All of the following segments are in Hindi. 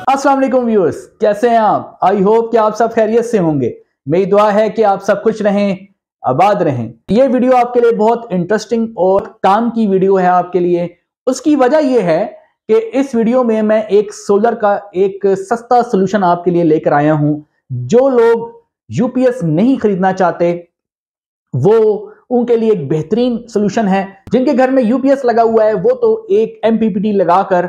अस्सलाम वालेकुम व्यूअर्स, कैसे हैं आप? आई होप कि आप सब खैरियत से होंगे। मेरी दुआ है कि आप सब खुश रहें, आबाद रहें। ये वीडियो आपके लिए बहुत इंटरेस्टिंग और काम की वीडियो है आपके लिए। उसकी वजह यह है कि इस वीडियो में मैं एक सोलर का एक सस्ता सोल्यूशन आपके लिए लेकर आया हूं। जो लोग यूपीएस नहीं खरीदना चाहते वो उनके लिए एक बेहतरीन सोल्यूशन है। जिनके घर में यूपीएस लगा हुआ है वो तो एक एमपीपीटी लगाकर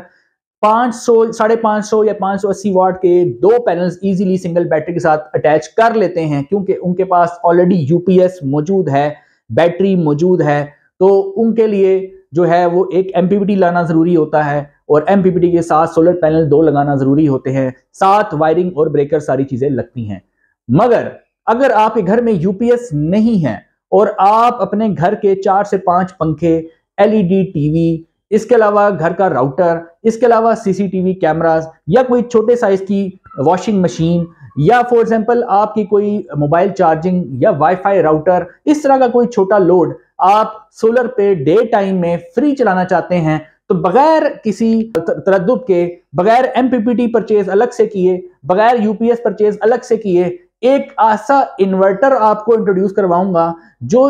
500, 550 या 580 वाट के दो पैनल्स इजीली सिंगल बैटरी के साथ अटैच कर लेते हैं, क्योंकि उनके पास ऑलरेडी यूपीएस मौजूद है, बैटरी मौजूद है। तो उनके लिए जो है वो एक एमपीपीटी लाना जरूरी होता है और एमपीपीटी के साथ सोलर पैनल दो लगाना जरूरी होते हैं, साथ वायरिंग और ब्रेकर सारी चीजें लगती हैं। मगर अगर आपके घर में यूपीएस नहीं है और आप अपने घर के 4 से 5 पंखे, एलईडी टीवी, इसके अलावा घर का राउटर, इसके अलावा सीसीटीवी कैमरास या कोई छोटे साइज की वॉशिंग मशीन या फॉर एग्जांपल आपकी कोई मोबाइल चार्जिंग या वाईफाई राउटर, इस तरह का कोई छोटा लोड आप सोलर पे डे टाइम में फ्री चलाना चाहते हैं, तो बगैर किसी तरद्दुद के, बगैर एमपीपीटी परचेज अलग से किए, बगैर यूपीएस परचेज अलग से किए, एक ऐसा इन्वर्टर आपको इंट्रोड्यूस करवाऊंगा जो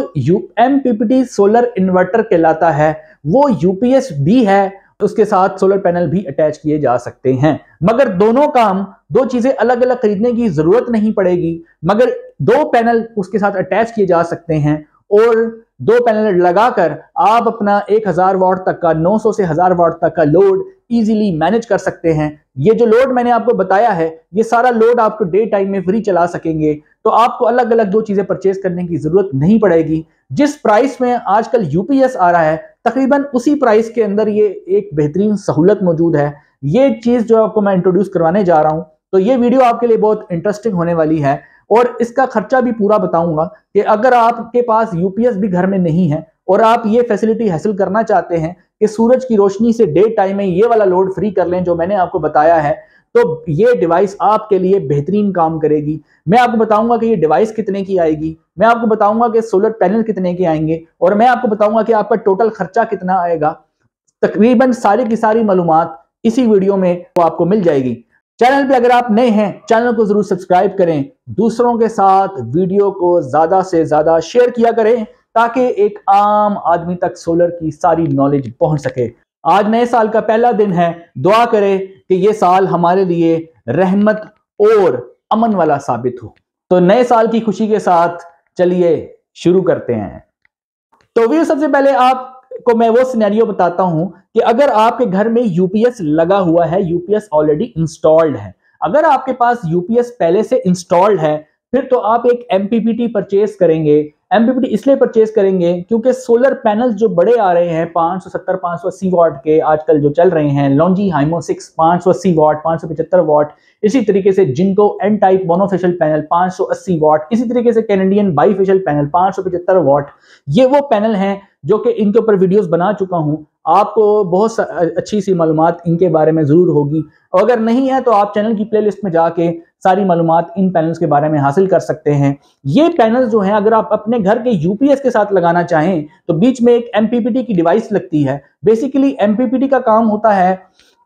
एमपीपीटी सोलर इन्वर्टर कहलाता है। वो यूपीएस भी है, उसके साथ सोलर पैनल भी अटैच किए जा सकते हैं। मगर दोनों काम, दो चीजें अलग अलग खरीदने की जरूरत नहीं पड़ेगी, मगर दो पैनल उसके साथ अटैच किए जा सकते हैं और दो पैनल लगाकर आप अपना 1000 वाट तक का, 900 से 1000 वाट तक का लोड इजीली मैनेज कर सकते हैं। ये जो लोड मैंने आपको बताया है, ये सारा लोड आपको डे टाइम में फ्री चला सकेंगे। तो आपको अलग अलग दो चीजें परचेज करने की जरूरत नहीं पड़ेगी। जिस प्राइस में आजकल यूपीएस आ रहा है, तकरीबन उसी प्राइस के अंदर ये एक बेहतरीन सहूलत मौजूद है। ये चीज जो आपको मैं इंट्रोड्यूस करवाने जा रहा हूं, तो ये वीडियो आपके लिए बहुत इंटरेस्टिंग होने वाली है और इसका खर्चा भी पूरा बताऊंगा कि अगर आपके पास यूपीएस भी घर में नहीं है और आप ये फैसिलिटी हासिल करना चाहते हैं कि सूरज की रोशनी से डे टाइम में ये वाला लोड फ्री कर लें जो मैंने आपको बताया है, तो ये डिवाइस आपके लिए बेहतरीन काम करेगी। मैं आपको बताऊंगा कि ये डिवाइस कितने की आएगी, मैं आपको बताऊंगा कि सोलर पैनल कितने के आएंगे और मैं आपको बताऊंगा कि आपका टोटल खर्चा कितना आएगा। तकरीबन सारी की सारी मालूमात इसी वीडियो में तो आपको मिल जाएगी। चैनल पे अगर आप नए हैं, चैनल को जरूर सब्सक्राइब करें, दूसरों के साथ वीडियो को ज्यादा से ज्यादा शेयर किया करें ताकि एक आम आदमी तक सोलर की सारी नॉलेज पहुंच सके। आज नए साल का पहला दिन है, दुआ करें कि ये साल हमारे लिए रहमत और अमन वाला साबित हो। तो नए साल की खुशी के साथ चलिए शुरू करते हैं। तो वीडियो सबसे पहले आपको मैं वो सिनेरियो बताता हूं कि अगर आपके घर में यूपीएस लगा हुआ है, यूपीएस ऑलरेडी इंस्टॉल्ड है। अगर आपके पास यूपीएस पहले से इंस्टॉल्ड है, फिर तो आप एक एमपीपीटी परचेज करेंगे। एमपीपीटी इसलिए परचेज करेंगे क्योंकि सोलर पैनल्स जो बड़े आ रहे हैं 570, 580 वाट के आजकल जो चल रहे हैं, लॉन्जी हाइमो 6 580 वाट, 575 वाट, इसी तरीके से जिनको एन टाइप मोनोफेशियल पैनल 580 वाट, इसी तरीके से कैनेडियन बाईफेशियल पैनल 575 वाट, ये वो पैनल हैं जो कि इनके ऊपर वीडियोस बना चुका हूं। आपको बहुत अच्छी सी मालूमात इनके बारे में जरूर होगी, और अगर नहीं है तो आप चैनल की प्लेलिस्ट में जाके सारी मालूमात इन पैनल्स के बारे में हासिल कर सकते हैं। ये पैनल्स जो हैं, अगर आप अपने घर के यूपीएस के साथ लगाना चाहें तो बीच में एक एमपीपीटी की डिवाइस लगती है। बेसिकली एमपीपीटी का काम होता है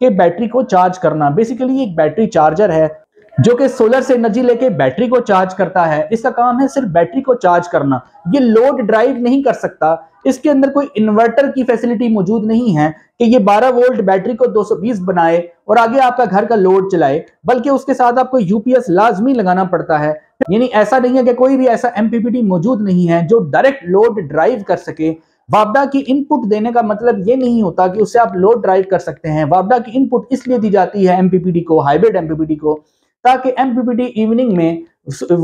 कि बैटरी को चार्ज करना। बेसिकली एक बैटरी चार्जर है जो कि सोलर से एनर्जी लेके बैटरी को चार्ज करता है। इसका काम है सिर्फ बैटरी को चार्ज करना। ये लोड ड्राइव नहीं कर सकता। इसके अंदर कोई इन्वर्टर की फैसिलिटी मौजूद नहीं है कि ये 12 वोल्ट बैटरी को 220 बनाए और आगे आपका घर का लोड चलाए, बल्कि उसके साथ आपको यूपीएस लाजमी लगाना पड़ता है। यानी ऐसा नहीं है कि कोई भी ऐसा एमपीपीटी मौजूद नहीं है जो डायरेक्ट लोड ड्राइव कर सके। वापडा की इनपुट देने का मतलब ये नहीं होता कि उससे आप लोड ड्राइव कर सकते हैं। वापडा की इनपुट इसलिए दी जाती है एमपीपीटी को, हाइब्रिड एमपीपीटी को, ताकि एमपीपीटी इवनिंग में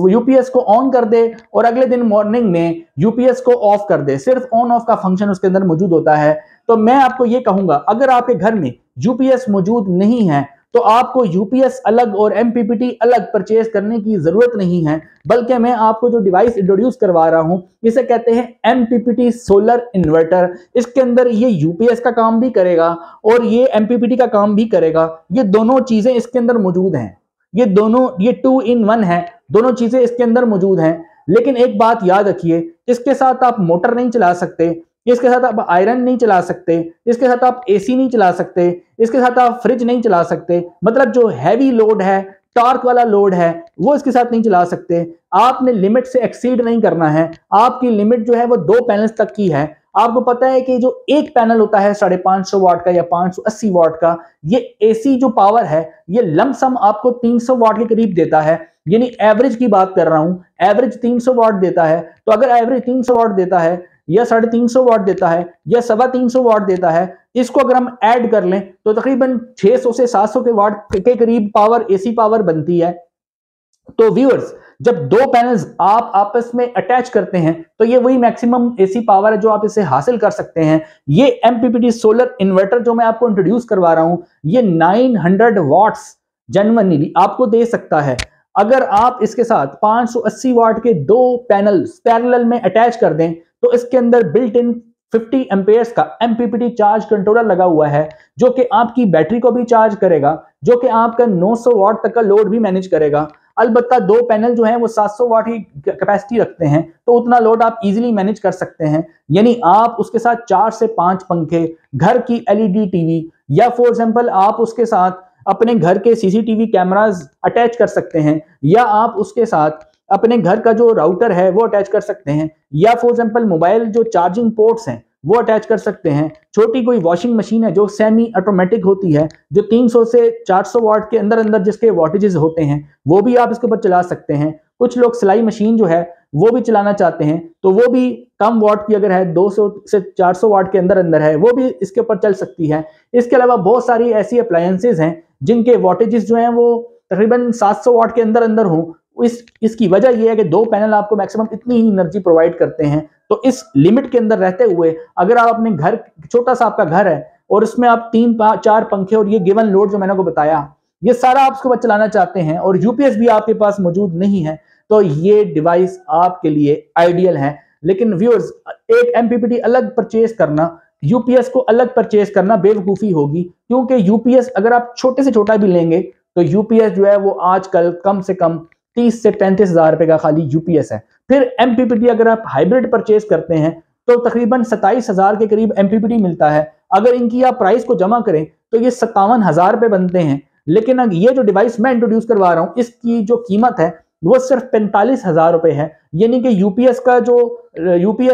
यूपीएस को ऑन कर दे और अगले दिन मॉर्निंग में यूपीएस को ऑफ कर दे। सिर्फ ऑन ऑफ का फंक्शन उसके अंदर मौजूद होता है। तो मैं आपको ये कहूंगा, अगर आपके घर में यूपीएस मौजूद नहीं है तो आपको यूपीएस अलग और एमपीपीटी अलग परचेज करने की जरूरत नहीं है, बल्कि मैं आपको जो डिवाइस इंट्रोड्यूस करवा रहा हूं इसे कहते हैं एमपीपीटी सोलर इन्वर्टर। इसके अंदर ये यूपीएस का काम भी करेगा और ये एमपीपीटी का काम भी करेगा। ये दोनों चीजें इसके अंदर मौजूद हैं। ये 2 in 1 है, दोनों चीजें इसके अंदर मौजूद हैं। लेकिन एक बात याद रखिए, इसके साथ आप मोटर नहीं चला सकते, इसके साथ आप आयरन नहीं चला सकते, इसके साथ आप एसी नहीं चला सकते, इसके साथ आप फ्रिज नहीं चला सकते, मतलब जो हैवी लोड है, टॉर्क वाला लोड है, वो इसके साथ नहीं चला सकते। आपने लिमिट से एक्सीड नहीं करना है, आपकी लिमिट जो है वो 2 पैनल्स तक की है। आपको पता है कि जो एक पैनल होता है 550 वाट का या 580 वाट का, ये एसी जो पावर है ये लमसम आपको 300 वाट के करीब देता है, यानी एवरेज की बात कर रहा हूं, एवरेज 300 वाट देता है। तो अगर एवरेज 300 वाट देता है या 350 वाट देता है या 325 वाट देता है, इसको अगर हम ऐड कर लें तो तकरीबन 600 से 700 के वाट के करीब पावर, एसी पावर बनती है। तो व्यूअर्स, जब 2 पैनल्स आप आपस में अटैच करते हैं तो ये वही मैक्सिमम एसी पावर है जो आप इसे हासिल कर सकते हैं। ये एमपीपीटी सोलर इन्वर्टर जो मैं आपको इंट्रोड्यूस करवा रहा हूं, ये 900 वॉट्स जेन्युइनली आपको दे सकता है। अगर आप इसके साथ 580 वाट के 2 पैनल्स पैरेलल में अटैच कर दें तो इसके अंदर बिल्ट इन 50 एम्पेयर्स का एमपीपीटी चार्ज कंट्रोलर लगा हुआ है, जो कि आपकी बैटरी को भी चार्ज करेगा, जो कि आपका 900 वाट तक का लोड भी मैनेज करेगा। अलबत्ता 2 पैनल जो हैं वो 700 वाट ही कैपेसिटी रखते हैं, तो उतना लोड आप इजीली मैनेज कर सकते हैं। यानी आप उसके साथ 4 से 5 पंखे, घर की एलईडी टीवी, या फॉर एग्जांपल आप उसके साथ अपने घर के सीसीटीवी कैमरास अटैच कर सकते हैं, या आप उसके साथ अपने घर का जो राउटर है वो अटैच कर सकते हैं, या फॉर एग्जांपल मोबाइल जो चार्जिंग पोर्ट्स हैं वो अटैच कर सकते हैं। छोटी कोई वॉशिंग मशीन है जो सेमी ऑटोमेटिक होती है, जो 300 से 400 वाट के अंदर अंदर जिसके वोल्टेजेस होते हैं, वो भी आप इसके ऊपर चला सकते हैं। कुछ लोग सिलाई मशीन जो है वो भी चलाना चाहते हैं, तो वो भी कम वाट की अगर है, 200 से 400 वाट के अंदर अंदर है, वो भी इसके ऊपर चल सकती है। इसके अलावा बहुत सारी ऐसी अप्लायंसेज हैं जिनके वोल्टेजेस जो हैं वो तकरीबन 700 वाट के अंदर अंदर हों। इसकी वजह यह है कि 2 पैनल आपको मैक्सिमम इतनी ही एनर्जी प्रोवाइड करते हैं। तो इस लिमिट के अंदर रहते हुए अगर आप अपने घर, छोटा सा आपका घर है और उसमें आप 3-4 पंखे और ये गिवन लोड जो मैंने को बताया, ये सारा आप उसके बाद चलाना चाहते हैं और यूपीएस भी आपके पास मौजूद नहीं है, तो ये डिवाइस आपके लिए आइडियल है। लेकिन व्यूअर्स, एक एमपीपीटी अलग परचेज करना, यूपीएस को अलग परचेज करना बेवकूफ़ी होगी, क्योंकि यूपीएस अगर आप छोटे से छोटा भी लेंगे तो यूपीएस जो है वो आजकल कम से कम 30 से 35 हज़ार रुपए का खाली यूपीएस है। फिर एमपीपीटी अगर आप हाइब्रिड परचेज करते हैं तो तकरीबन 27 हज़ार के करीब एमपीपीटी मिलता है। अगर इनकी आप प्राइस को जमा करें तो ये 57 हज़ार रुपए बनते हैं। लेकिन अब ये जो डिवाइस मैं इंट्रोड्यूस करवा रहा हूं, इसकी जो कीमत है वो सिर्फ 45 हज़ार रुपए है। यानी कि यूपीएस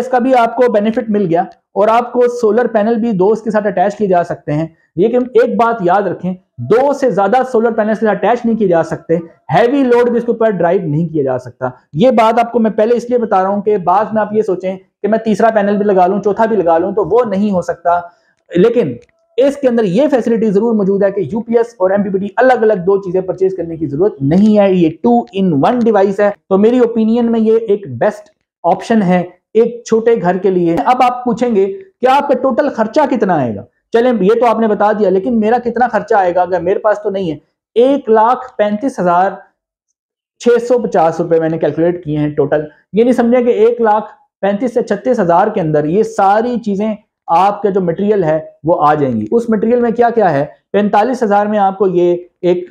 का भी आपको बेनिफिट मिल गया और आपको सोलर पैनल भी 2 इसके साथ अटैच किए जा सकते हैं। लेकिन एक बात याद रखें, 2 से ज्यादा सोलर पैनल के साथ अटैच नहीं किए जा सकते, हैवी लोड भी इसके ऊपर ड्राइव नहीं किया जा सकता। ये बात आपको मैं पहले इसलिए बता रहा हूं कि बाद में आप ये सोचें कि मैं तीसरा पैनल भी लगा लूं, चौथा भी लगा लूं, तो वो नहीं हो सकता। लेकिन इसके अंदर ये फैसिलिटी जरूर मौजूद है कि यूपीएस और एमपीपीटी अलग अलग 2 चीजें परचेज करने की जरूरत नहीं है। ये 2 in 1 डिवाइस है, तो मेरी ओपिनियन में ये एक बेस्ट ऑप्शन है एक छोटे घर के लिए। अब आप पूछेंगे कि आपका टोटल खर्चा कितना आएगा। चलें, ये तो आपने बता दिया, लेकिन मेरा कितना खर्चा आएगा अगर मेरे पास तो नहीं है। 1,35,650 रुपए मैंने कैलकुलेट किए हैं टोटल। ये नहीं समझे कि 1,35,000 से 36,000 के अंदर ये सारी चीजें आपका जो मटेरियल है वो आ जाएंगी। उस मटेरियल में क्या क्या है, 45,000 में आपको ये एक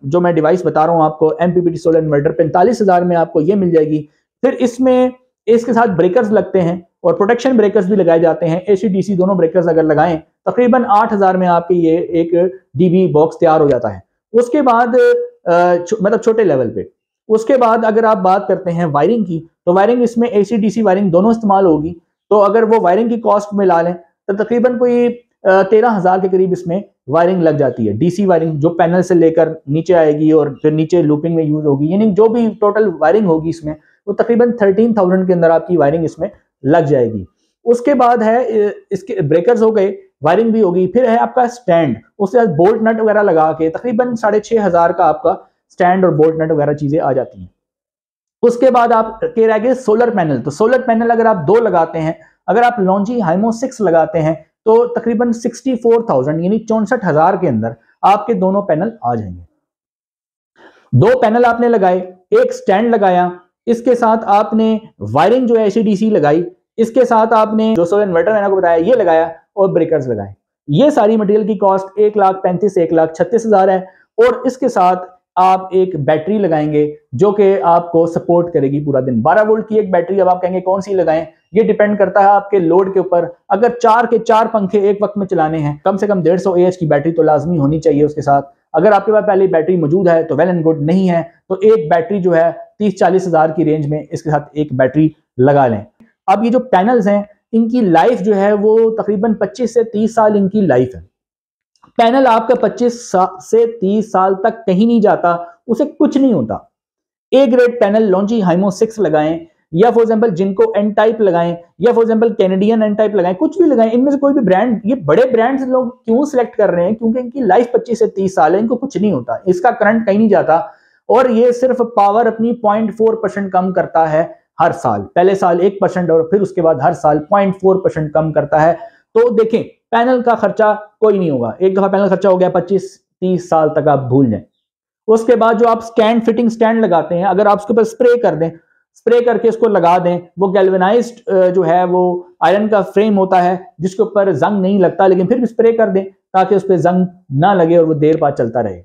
जो मैं डिवाइस बता रहा हूं आपको, एमपीपीटी सोलर इन्वर्टर, 45,000 में आपको ये मिल जाएगी। फिर इसमें इसके साथ ब्रेकर्स लगते हैं और प्रोटेक्शन ब्रेकर्स भी लगाए जाते हैं। एसी डीसी दोनों ब्रेकर्स अगर लगाएं तकरीबन 8,000 में आपके ये एक डीबी बॉक्स तैयार हो जाता है। उसके बाद मतलब छोटे लेवल पे, उसके बाद अगर आप बात करते हैं वायरिंग की, तो वायरिंग इसमें एसी डीसी वायरिंग दोनों इस्तेमाल होगी। तो अगर वो वायरिंग की कॉस्ट में ला लें तो तकरीबन कोई 13,000 के करीब इसमें वायरिंग लग जाती है। डीसी वायरिंग जो पैनल से लेकर नीचे आएगी और फिर नीचे लूपिंग में यूज होगी, यानी जो भी टोटल वायरिंग होगी इसमें वो तकरीबन 13,000 के अंदर आपकी वायरिंग इसमें लग जाएगी। उसके बाद है इसके ब्रेकर्स हो गए, वायरिंग भी होगी। फिर है आपका स्टैंड, उसके साथ बोल्ट नट वगैरह लगा के तकरीबन 6,500 का आपका स्टैंड और बोल्ट नट वगैरह चीजें आ जाती हैं। उसके बाद आप के रह गए सोलर पैनल। तो सोलर पैनल अगर आप 2 लगाते हैं, अगर आप लॉन्जी हाइमो 6 लगाते हैं तो तकरीबन 64,000 यानी 64,000 के अंदर आपके दोनों पैनल आ जाएंगे। 2 पैनल आपने लगाए, एक स्टैंड लगाया, इसके साथ आपने वायरिंग जो है एसी-डीसी लगाई, इसके साथ आपने जो सोलर इन्वर्टर मैंने आपको बताया ये लगाया और ब्रेकर्स लगाए। ये सारी मटेरियल की कॉस्ट 1,35,000 से 1,36,000 है। और इसके साथ आप एक बैटरी लगाएंगे जो कि आपको सपोर्ट करेगी पूरा दिन। 12 वोल्ट की एक बैटरी, अब आप कहेंगे कौन सी लगाएं, ये डिपेंड करता है आपके लोड के ऊपर। अगर 4 के 4 पंखे एक वक्त में चलाने हैं, कम से कम 150 AH की बैटरी तो लाजमी होनी चाहिए उसके साथ। अगर आपके पास पहले बैटरी मौजूद है तो वेल एंड गुड, नहीं है तो एक बैटरी जो है 30-40 हज़ार की रेंज में इसके साथ एक बैटरी लगा लें। अब ये जो पैनल्स हैं इनकी लाइफ जो है वो तकरीबन 25 से 30 साल इनकी लाइफ है। पैनल आपका 25 से 30 साल तक कहीं नहीं जाता, उसे कुछ नहीं होता। ए ग्रेड पैनल लॉन्जी हाइमो 6 लगाएं, या फॉर एग्जांपल जिनको एन टाइप लगाएं, या for example Canadian N type लगाएं, कुछ भी लगाएं, इनमें से कोई भी ब्रांड। ये बड़े ब्रांड्स लोग क्यों सिलेक्ट कर रहे हैं? क्योंकि इनकी लाइफ 25 से 30 साल है, इनको कुछ नहीं होता, इसका करंट कहीं नहीं जाता, और ये सिर्फ पावर अपनी 0.4% कम करता है हर साल। पहले साल 1% और फिर उसके बाद हर साल 0.4% कम करता है। तो देखें, पैनल का खर्चा कोई नहीं होगा। एक दफा पैनल खर्चा हो गया, 25-30 साल तक आप भूल जाएं। उसके बाद जो आप स्टैंड, फिटिंग स्टैंड लगाते हैं, अगर आप उसके ऊपर स्प्रे कर दें, स्प्रे करके उसको लगा दें, वो गैल्वेनाइज्ड जो है वो आयरन का फ्रेम होता है जिसके ऊपर जंग नहीं लगता, लेकिन फिर भी स्प्रे कर दें ताकि उस पर जंग ना लगे और वो देर बाद चलता रहे।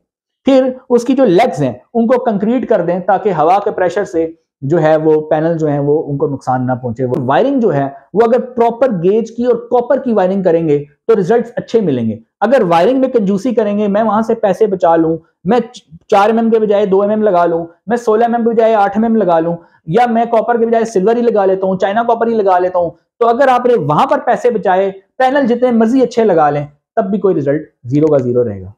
फिर उसकी जो लेग्स हैं उनको कंक्रीट कर दें ताकि हवा के प्रेशर से जो है वो पैनल जो है वो उनको नुकसान ना पहुंचे। वो वायरिंग जो है वो अगर प्रॉपर गेज की और कॉपर की वायरिंग करेंगे तो रिजल्ट्स अच्छे मिलेंगे। अगर वायरिंग में कंजूसी करेंगे, मैं वहां से पैसे बचा लूं, मैं 4 mm के बजाय 2 mm लगा लूं, मैं 16 mm के बजाय 8 mm लगा लूं, या मैं कॉपर के बजाय सिल्वर ही लगा लेता हूं, चाइना कॉपर ही लगा लेता हूं, तो अगर आपने वहां पर पैसे बचाए, पैनल जितने मर्जी अच्छे लगा लें, तब भी कोई रिजल्ट जीरो का जीरो रहेगा।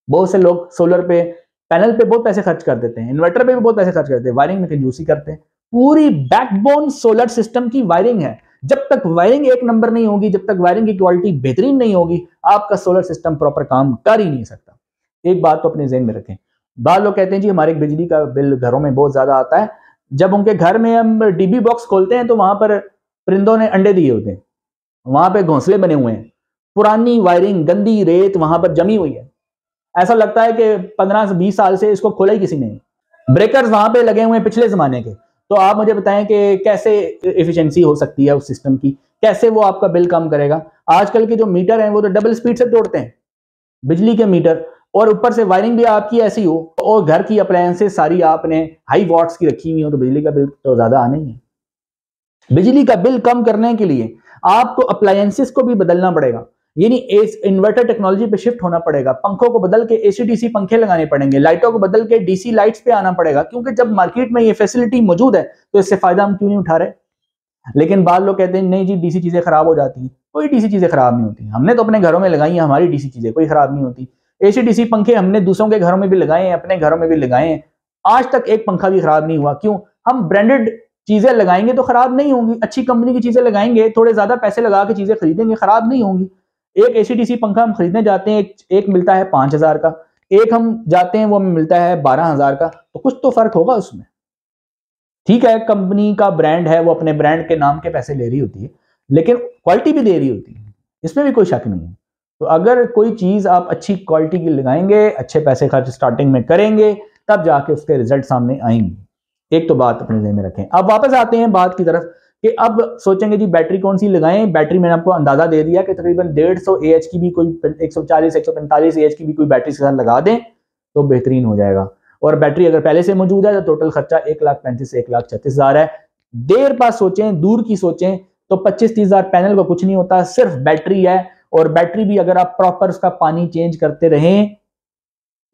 बहुत से लोग सोलर पे, पैनल पे बहुत पैसे खर्च कर देते हैं, इन्वर्टर पे भी बहुत पैसे खर्च करते हैं, वायरिंग में कंजूसी करते हैं। पूरी बैकबोन सोलर सिस्टम की वायरिंग है। जब तक वायरिंग एक नंबर नहीं होगी, जब तक वायरिंग की क्वालिटी बेहतरीन नहीं होगी, आपका सोलर सिस्टम प्रॉपर काम कर ही नहीं सकता। एक बात तो अपने ज़हन में रखें। बाद लोग कहते हैं जी हमारे बिजली का बिल घरों में बहुत ज्यादा आता है। जब उनके घर में हम डीबी बॉक्स खोलते हैं तो वहां पर परिंदों ने अंडे दिए होते हैं, वहां पे घोंसले बने हुए हैं, पुरानी वायरिंग, गंदी रेत वहां पर जमी हुई है। ऐसा लगता है कि 15 से 20 साल से इसको खोला ही किसी ने। ब्रेकर्स वहां पे लगे हुए हैं पिछले जमाने के। तो आप मुझे बताएं कि कैसे एफिशिएंसी हो सकती है उस सिस्टम की, कैसे वो आपका बिल कम करेगा। आजकल के जो मीटर हैं वो तो डबल स्पीड से तोड़ते हैं बिजली के मीटर, और ऊपर से वायरिंग भी आपकी ऐसी हो और घर की अप्लायंसेस सारी आपने हाई वॉट्स की रखी हुई हो, तो बिजली का बिल तो ज्यादा आना ही है। बिजली का बिल कम करने के लिए आपको अप्लायंसेस को भी बदलना पड़ेगा, यानी इन्वर्टर टेक्नोलॉजी पे शिफ्ट होना पड़ेगा। पंखों को बदल के AC/DC पंखे लगाने पड़ेंगे, लाइटों को बदल के DC लाइट्स पे आना पड़ेगा, क्योंकि जब मार्केट में ये फैसिलिटी मौजूद है तो इससे फायदा हम क्यों नहीं उठा रहे। लेकिन बाद लोग कहते हैं नहीं जी DC चीजें खराब हो जाती हैं। कोई DC चीजें खराब नहीं होती, हमने तो अपने घरों में लगाई है, हमारी DC चीजें कोई खराब नहीं होती। AC/DC पंखे हमने दूसरों के घरों में भी लगाए हैं, अपने घरों में भी लगाए हैं, आज तक एक पंखा भी खराब नहीं हुआ। क्यों? हम ब्रांडेड चीजें लगाएंगे तो खराब नहीं होंगी, अच्छी कंपनी की चीजें लगाएंगे, थोड़े ज्यादा पैसे लगा के चीजें खरीदेंगे, खराब नहीं होंगी। एक AC/DC पंखा हम खरीदने जाते हैं, एक मिलता है 5,000 का, एक हम जाते हैं वो मिलता है 12,000 का, तो कुछ तो फर्क होगा उसमें। ठीक है, कंपनी का ब्रांड है, वो अपने ब्रांड के नाम के पैसे ले रही होती है, लेकिन क्वालिटी भी दे रही होती है, इसमें भी कोई शक नहीं है। तो अगर कोई चीज आप अच्छी क्वालिटी की लगाएंगे, अच्छे पैसे खर्च स्टार्टिंग में करेंगे, तब जाके उसके रिजल्ट सामने आएंगे। एक तो बात अपने ज़हन में रखें। अब वापस आते हैं बात की तरफ कि अब सोचेंगे जी बैटरी कौन सी लगाएं। बैटरी मैंने आपको अंदाजा दे दिया कि तकरीबन 150 AH की भी कोई 140-145 AH की भी कोई बैटरी के साथ लगा दें तो बेहतरीन हो जाएगा। और बैटरी अगर पहले से मौजूद है तो टोटल खर्चा 1,35,000 से 1,36,000 है। देर पास सोचें, दूर की सोचें तो 25-30,000 पैनल को कुछ नहीं होता, सिर्फ बैटरी है। और बैटरी भी अगर आप प्रॉपर उसका पानी चेंज करते रहें,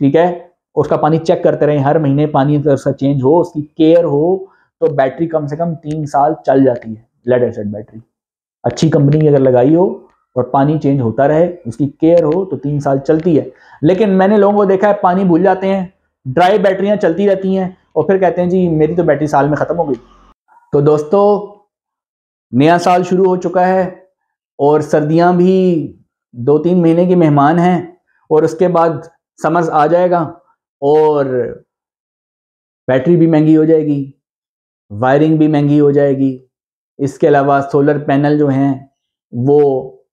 ठीक है, उसका पानी चेक करते रहें, हर महीने पानी अगर उसका चेंज हो, उसकी केयर हो, तो बैटरी कम से कम 3 साल चल जाती है। लेड एसिड बैटरी अच्छी कंपनी की अगर लगाई हो और पानी चेंज होता रहे, उसकी केयर हो, तो 3 साल चलती है। लेकिन मैंने लोगों को देखा है पानी भूल जाते हैं, ड्राई बैटरियां चलती रहती हैं और फिर कहते हैं जी मेरी तो बैटरी साल में खत्म हो गई। तो दोस्तों, नया साल शुरू हो चुका है और सर्दियां भी 2-3 महीने की मेहमान हैं, और उसके बाद समर्स आ जाएगा और बैटरी भी महंगी हो जाएगी, वायरिंग भी महंगी हो जाएगी। इसके अलावा सोलर पैनल जो हैं वो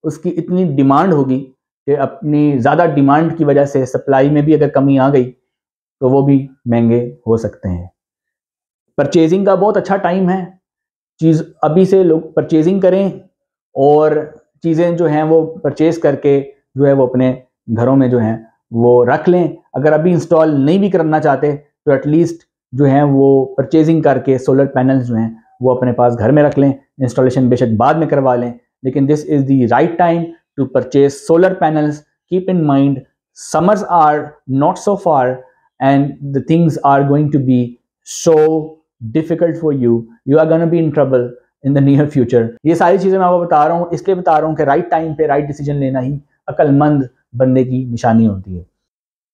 उसकी इतनी डिमांड होगी कि अपनी ज़्यादा डिमांड की वजह से सप्लाई में भी अगर कमी आ गई तो वो भी महंगे हो सकते हैं। परचेजिंग का बहुत अच्छा टाइम है, चीज़ अभी से लोग परचेजिंग करें और चीज़ें जो हैं वो परचेज करके जो है वो अपने घरों में जो हैं वो रख लें। अगर अभी इंस्टॉल नहीं भी करना चाहते तो एटलीस्ट जो है वो परचेजिंग करके सोलर पैनल्स जो हैं वो अपने पास घर में रख लें। इंस्टॉलेशन बेशक बाद में करवा लें, लेकिन this is the right time to purchase solar panels. Keep in mind, summers are not so far and the things are going to be so difficult for you. You are going to be in trouble in the near future. ये सारी चीज़ें मैं आपको बता रहा हूँ, इसलिए बता रहा हूँ कि राइट टाइम पे राइट डिसीजन लेना ही अक्लमंद बंदे की निशानी होती है।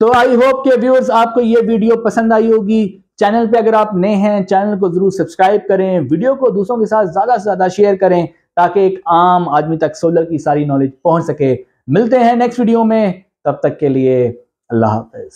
तो आई होप के व्यूअर्स आपको ये वीडियो पसंद आई होगी। चैनल पे अगर आप नए हैं, चैनल को जरूर सब्सक्राइब करें, वीडियो को दूसरों के साथ ज़्यादा से ज़्यादा शेयर करें ताकि एक आम आदमी तक सोलर की सारी नॉलेज पहुंच सके। मिलते हैं नेक्स्ट वीडियो में, तब तक के लिए अल्लाह हाफ़िज़।